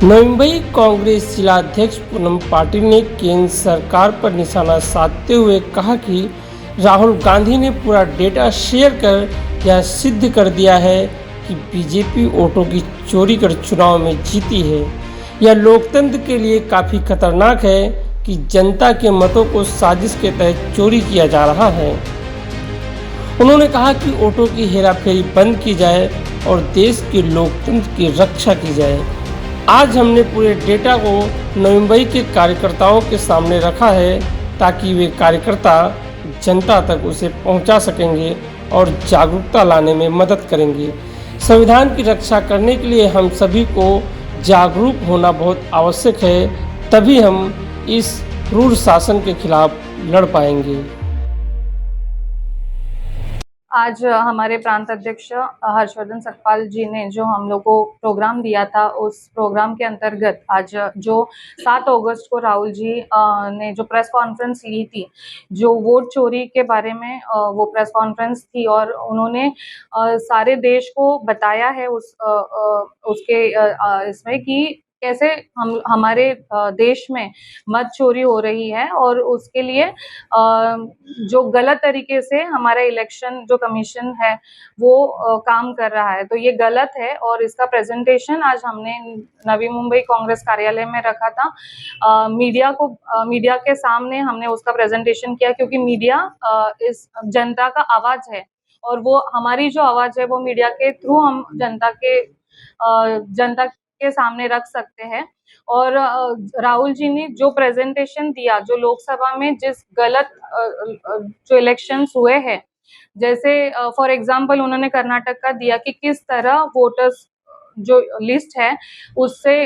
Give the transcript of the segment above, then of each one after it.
नवी मुंबई कांग्रेस जिलाध्यक्ष पूनम पाटिल ने केंद्र सरकार पर निशाना साधते हुए कहा कि राहुल गांधी ने पूरा डेटा शेयर कर यह सिद्ध कर दिया है कि बीजेपी वोटों की चोरी कर चुनाव में जीती है। यह लोकतंत्र के लिए काफ़ी खतरनाक है कि जनता के मतों को साजिश के तहत चोरी किया जा रहा है। उन्होंने कहा कि वोटों की हेराफेरी बंद की जाए और देश के लोकतंत्र की रक्षा की जाए। आज हमने पूरे डेटा को नवी मुंबई के कार्यकर्ताओं के सामने रखा है ताकि वे कार्यकर्ता जनता तक उसे पहुंचा सकेंगे और जागरूकता लाने में मदद करेंगे। संविधान की रक्षा करने के लिए हम सभी को जागरूक होना बहुत आवश्यक है, तभी हम इस क्रूर शासन के खिलाफ लड़ पाएंगे। आज हमारे प्रांत अध्यक्ष हर्षवर्धन सतपाल जी ने जो हम लोग को प्रोग्राम दिया था, उस प्रोग्राम के अंतर्गत आज जो 7 अगस्त को राहुल जी ने जो प्रेस कॉन्फ्रेंस ली थी, जो वोट चोरी के बारे में वो प्रेस कॉन्फ्रेंस थी और उन्होंने सारे देश को बताया है उसके इसमें कि कैसे हमारे देश में मत चोरी हो रही है और उसके लिए जो गलत तरीके से हमारा इलेक्शन जो कमीशन है वो काम कर रहा है, तो ये गलत है और इसका प्रेजेंटेशन आज हमने नवी मुंबई कांग्रेस कार्यालय में रखा था। मीडिया के सामने हमने उसका प्रेजेंटेशन किया क्योंकि मीडिया इस जनता का आवाज है और वो हमारी जो आवाज है वो मीडिया के थ्रू हम जनता के सामने रख सकते हैं। और राहुल जी ने जो प्रेजेंटेशन दिया, जो लोकसभा में जिस गलत जो इलेक्शंस हुए हैं, जैसे फॉर एग्जांपल उन्होंने कर्नाटक का दिया कि किस तरह वोटर्स जो लिस्ट है उससे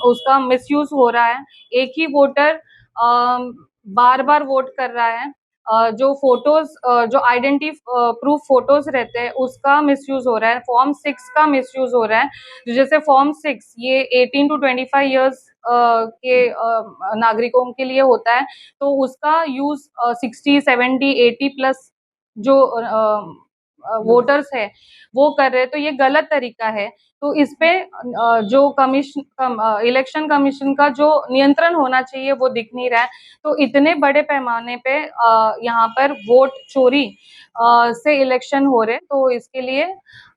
उसका मिसयूज हो रहा है। एक ही वोटर बार बार वोट कर रहा है। जो फोटोज जो आइडेंटिटी प्रूफ फोटोज रहते हैं उसका मिसयूज हो रहा है। फॉर्म 6 का मिसयूज हो रहा है। जैसे फॉर्म 6 ये 18 to 25 ईयर्स के नागरिकों के लिए होता है, तो उसका यूज 60, 70, 80 प्लस जो वोटर्स है वो कर रहे हैं, तो ये गलत तरीका है। तो इस पे जो इलेक्शन कमीशन का जो नियंत्रण होना चाहिए वो दिख नहीं रहा है। तो इतने बड़े पैमाने पे यहाँ पर वोट चोरी से इलेक्शन हो रहे, तो इसके लिए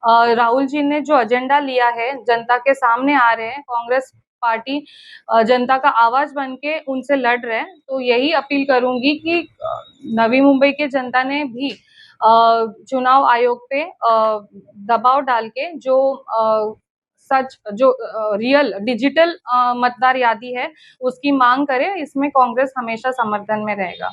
राहुल जी ने जो एजेंडा लिया है, जनता के सामने आ रहे हैं, कांग्रेस पार्टी जनता का आवाज बन के उनसे लड़ रहे हैं। तो यही अपील करूंगी कि नवी मुंबई के जनता ने भी चुनाव आयोग पे दबाव डाल के जो रियल डिजिटल मतदार यादी है उसकी मांग करे। इसमें कांग्रेस हमेशा समर्थन में रहेगा।